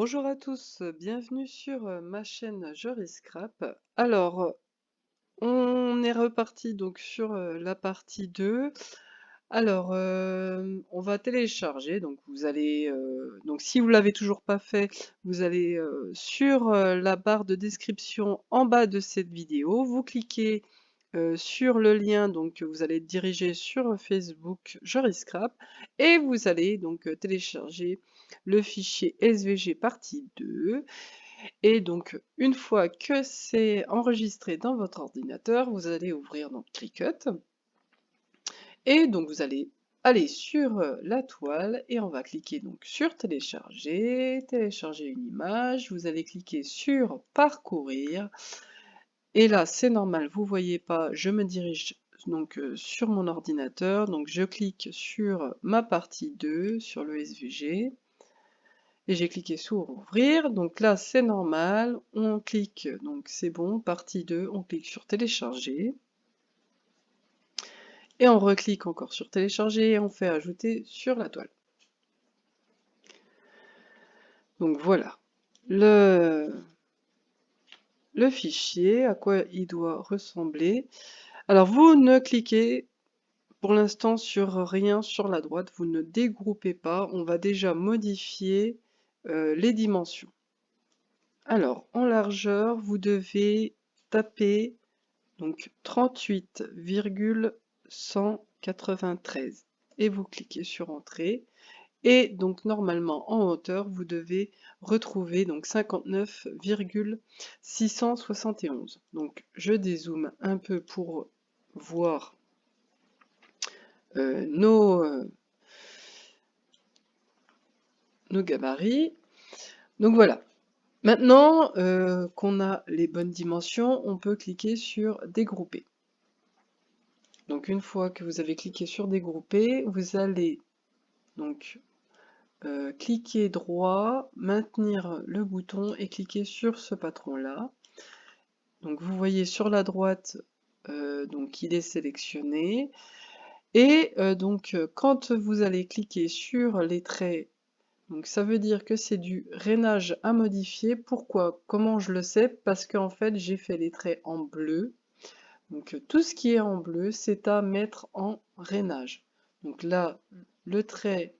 Bonjour à tous, bienvenue sur ma chaîne Joriscrap. Alors, on est reparti donc sur la partie 2. Alors, on va télécharger, donc vous allez, donc si vous l'avez toujours pas fait, vous allez sur la barre de description en bas de cette vidéo, vous cliquez sur le lien, donc vous allez être dirigé sur Facebook Joriscrap et vous allez donc télécharger le fichier SVG partie 2. Et donc une fois que c'est enregistré dans votre ordinateur, vous allez ouvrir donc Cricut et donc vous allez aller sur la toile et on va cliquer donc sur télécharger, télécharger une image, vous allez cliquer sur parcourir. Et là, c'est normal, vous voyez pas, je me dirige donc sur mon ordinateur, donc je clique sur ma partie 2, sur le SVG, et j'ai cliqué sur ouvrir, donc là c'est normal, on clique, donc c'est bon, partie 2, on clique sur télécharger, et on reclique encore sur télécharger, et on fait ajouter sur la toile. Donc voilà, le fichier, à quoi il doit ressembler. Alors vous ne cliquez pour l'instant sur rien sur la droite, vous ne dégroupez pas, on va déjà modifier les dimensions. Alors en largeur, vous devez taper donc 38,193 et vous cliquez sur entrée. Et donc normalement en hauteur, vous devez retrouver donc 59,671. Donc je dézoome un peu pour voir nos gabarits. Donc voilà. Maintenant qu'on a les bonnes dimensions, on peut cliquer sur dégrouper. Donc une fois que vous avez cliqué sur dégrouper, vous allez donc cliquer droit, maintenir le bouton et cliquer sur ce patron-là. Donc vous voyez sur la droite, donc il est sélectionné. Et donc quand vous allez cliquer sur les traits, donc ça veut dire que c'est du rainage à modifier. Pourquoi? Comment je le sais? Parce qu'en fait j'ai fait les traits en bleu. Donc tout ce qui est en bleu, c'est à mettre en rainage. Donc là, le trait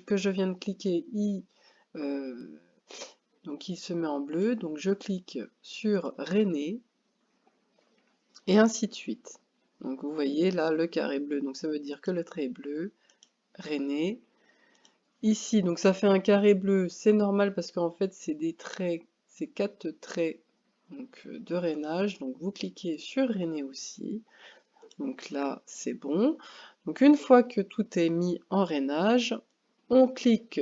que je viens de cliquer, donc il se met en bleu. Donc je clique sur rainer et ainsi de suite. Donc vous voyez là le carré bleu, donc ça veut dire que le trait est bleu, rainé. Ici, donc ça fait un carré bleu, c'est normal parce qu'en fait c'est des traits, c'est 4 traits donc, de rainage. Donc vous cliquez sur rainer aussi. Donc là, c'est bon. Donc une fois que tout est mis en rainage, on clique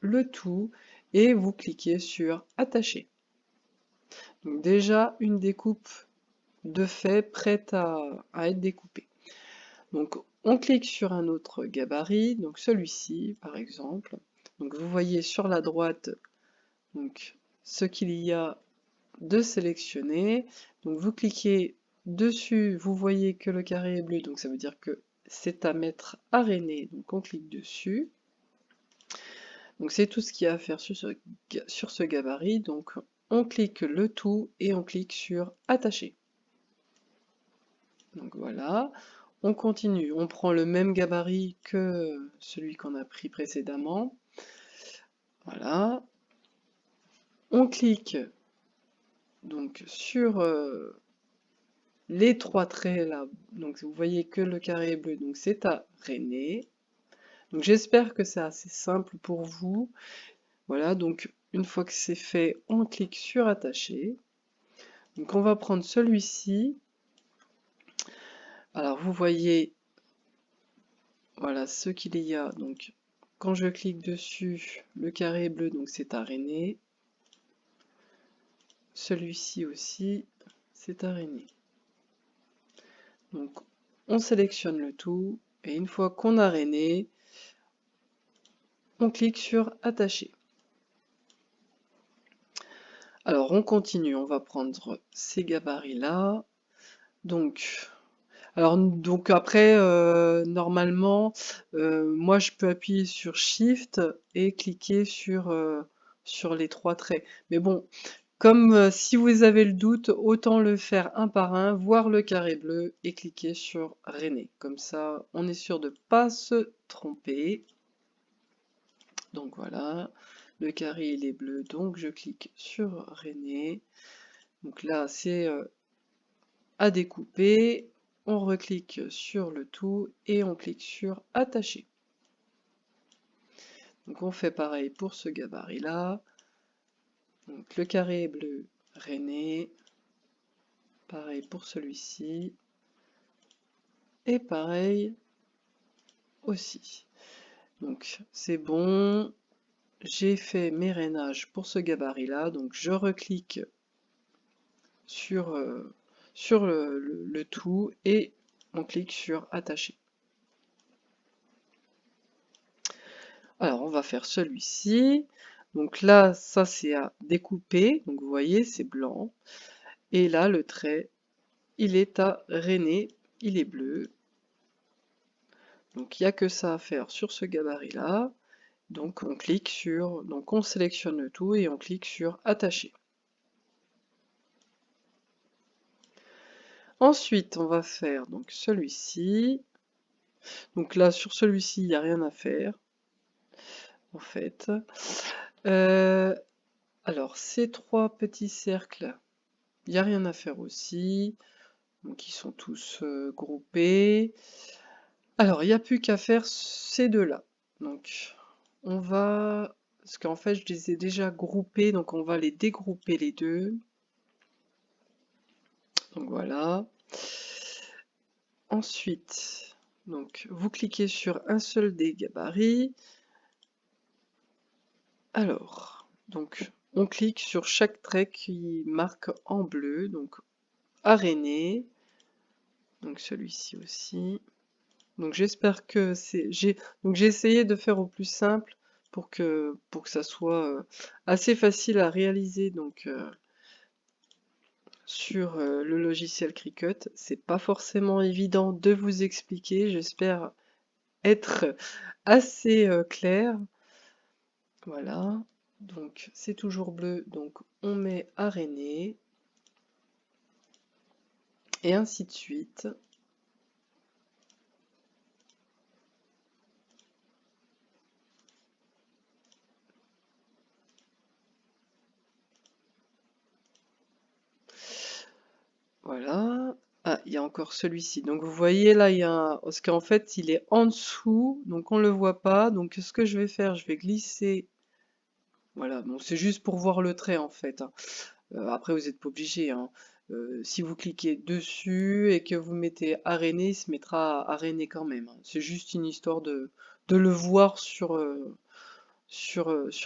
le tout et vous cliquez sur attacher. Donc déjà une découpe de fait prête à être découpée. Donc on clique sur un autre gabarit, donc celui-ci par exemple. Donc vous voyez sur la droite donc, ce qu'il y a de sélectionner. Donc vous cliquez dessus, vous voyez que le carré est bleu, donc ça veut dire que c'est à mettre à rainer, donc on clique dessus. Donc c'est tout ce qu'il y a à faire sur ce gabarit, donc on clique le tout et on clique sur attacher. Donc voilà, on continue, on prend le même gabarit que celui qu'on a pris précédemment. Voilà, on clique donc sur les 3 traits là, donc vous voyez que le carré est bleu, donc c'est à rainer. Donc j'espère que c'est assez simple pour vous. Voilà, donc une fois que c'est fait, on clique sur attacher. Donc on va prendre celui-ci. Alors vous voyez, voilà ce qu'il y a. Donc quand je clique dessus, le carré est bleu, donc c'est à rainer. Celui-ci aussi, c'est à rainer. Donc on sélectionne le tout et une fois qu'on a rainé, on clique sur attacher. Alors on continue, on va prendre ces gabarits là. Donc après normalement moi je peux appuyer sur Shift et cliquer sur sur les 3 traits. Mais bon, comme si vous avez le doute, autant le faire un par un, voir le carré bleu et cliquer sur René. Comme ça, on est sûr de ne pas se tromper. Donc voilà, le carré il est bleu, donc je clique sur René. Donc là, c'est à découper. On reclique sur le tout et on clique sur attacher. Donc on fait pareil pour ce gabarit-là. Donc le carré est bleu, René. Pareil pour celui-ci. Et pareil aussi. Donc c'est bon. J'ai fait mes rainages pour ce gabarit-là. Donc je reclique sur, le tout et on clique sur attacher. Alors on va faire celui-ci. Donc là, ça c'est à découper. Donc vous voyez, c'est blanc. Et là, le trait, il est à rainer. Il est bleu. Donc il n'y a que ça à faire sur ce gabarit-là. Donc on clique sur, donc on sélectionne le tout et on clique sur attacher. Ensuite, on va faire donc celui-ci. Donc là, sur celui-ci, il n'y a rien à faire, en fait. Alors, ces 3 petits cercles, il n'y a rien à faire aussi. Donc, ils sont tous groupés. Alors, il n'y a plus qu'à faire ces deux-là. Donc, on va... Parce qu'en fait, je les ai déjà groupés, donc on va les dégrouper les deux. Donc voilà. Ensuite, donc, vous cliquez sur un seul des gabarits. Alors, donc, on clique sur chaque trait qui marque en bleu, donc araignée, donc celui-ci aussi. Donc j'espère que j'ai essayé de faire au plus simple pour que ça soit assez facile à réaliser donc sur le logiciel Cricut. C'est pas forcément évident de vous expliquer, j'espère être assez clair. Voilà, donc c'est toujours bleu, donc on met araignée, et ainsi de suite. Voilà. Ah, il y a encore celui-ci. Donc vous voyez là, il y a parce qu'en fait il est en dessous, donc on le voit pas. Donc ce que je vais faire, je vais glisser. Voilà, bon, c'est juste pour voir le trait en fait, hein. Après vous n'êtes pas obligé, hein. Si vous cliquez dessus et que vous mettez araignée, il se mettra araignée quand même, hein. C'est juste une histoire de le voir sur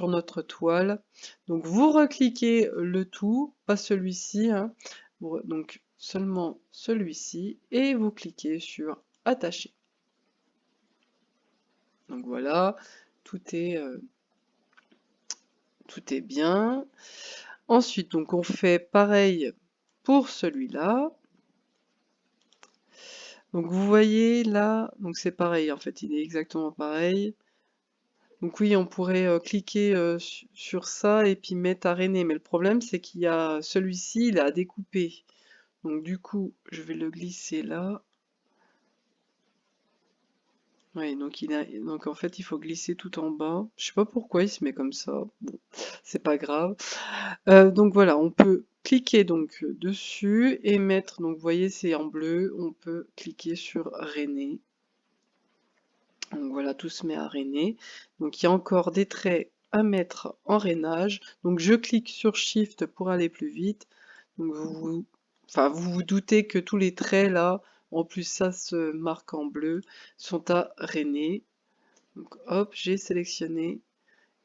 notre toile. Donc vous recliquez le tout, pas celui-ci, hein. Donc seulement celui-ci et vous cliquez sur attacher. Donc voilà, tout est bien. Ensuite, donc on fait pareil pour celui-là. Donc vous voyez là, donc c'est pareil en fait, il est exactement pareil. Donc oui, on pourrait cliquer sur ça et puis mettre araignée, mais le problème c'est qu'il y a celui-ci, il est à découper. Donc du coup, je vais le glisser là. Oui, donc en fait, il faut glisser tout en bas. Je sais pas pourquoi il se met comme ça. Bon, c'est pas grave. Donc voilà, on peut cliquer donc dessus et mettre, donc vous voyez, c'est en bleu. On peut cliquer sur René. Donc voilà, tout se met à René. Donc il y a encore des traits à mettre en rainage. Donc je clique sur Shift pour aller plus vite. Donc enfin, vous vous doutez que tous les traits là, en plus ça se marque en bleu, sont à René. Donc hop, j'ai sélectionné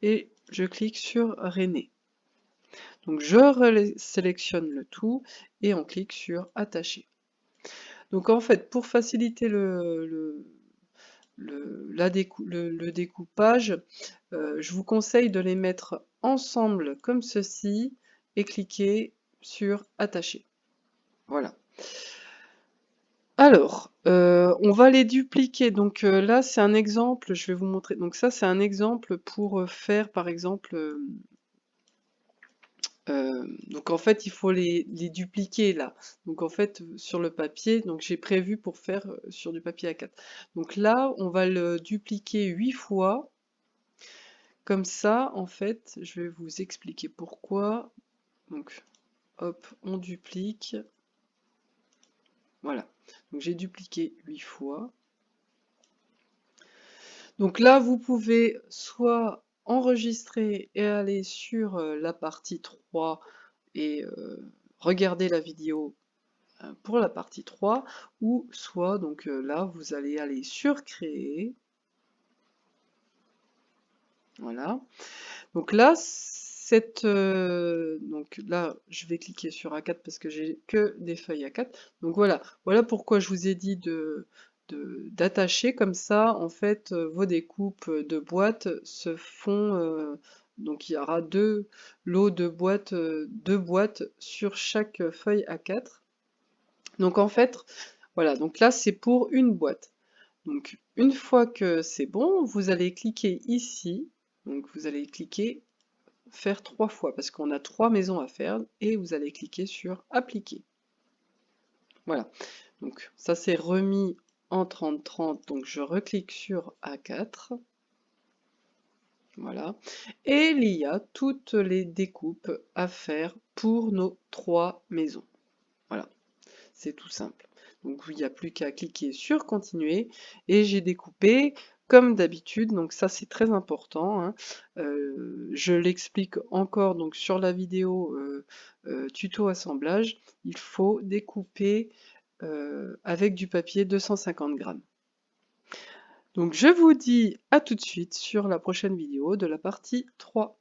et je clique sur René. Donc je sélectionne le tout et on clique sur attacher. Donc en fait, pour faciliter le découpage, je vous conseille de les mettre ensemble comme ceci et cliquer sur attacher. Voilà. Alors, on va les dupliquer. Donc là, c'est un exemple, je vais vous montrer. Donc ça, c'est un exemple pour faire, par exemple, Donc en fait, il faut les dupliquer là. Donc en fait, sur le papier, donc j'ai prévu pour faire sur du papier A4. Donc là, on va le dupliquer 8 fois. Comme ça, en fait, je vais vous expliquer pourquoi. Donc, hop, on duplique. Voilà. Donc j'ai dupliqué 8 fois. Donc là, vous pouvez soit enregistrer et aller sur la partie 3 et regarder la vidéo pour la partie 3, ou soit, donc là, vous allez aller sur créer. Voilà. Donc là, donc là, je vais cliquer sur A4 parce que j'ai que des feuilles A4. Donc voilà, voilà pourquoi je vous ai dit d'attacher comme ça. En fait, vos découpes de boîtes se font. Donc il y aura deux lots de boîtes, deux boîtes sur chaque feuille A4. Donc en fait, voilà. Donc là, c'est pour une boîte. Donc une fois que c'est bon, vous allez cliquer ici. Donc vous allez cliquer faire 3 fois parce qu'on a 3 maisons à faire et vous allez cliquer sur appliquer. Voilà, donc ça c'est remis en 30-30, donc je reclique sur A4. Voilà, et il y a toutes les découpes à faire pour nos 3 maisons. Voilà, c'est tout simple. Donc il n'y a plus qu'à cliquer sur continuer et j'ai découpé comme d'habitude, donc ça c'est très important, hein. Je l'explique encore donc sur la vidéo tuto assemblage, il faut découper avec du papier 250 grammes. Donc je vous dis à tout de suite sur la prochaine vidéo de la partie 3.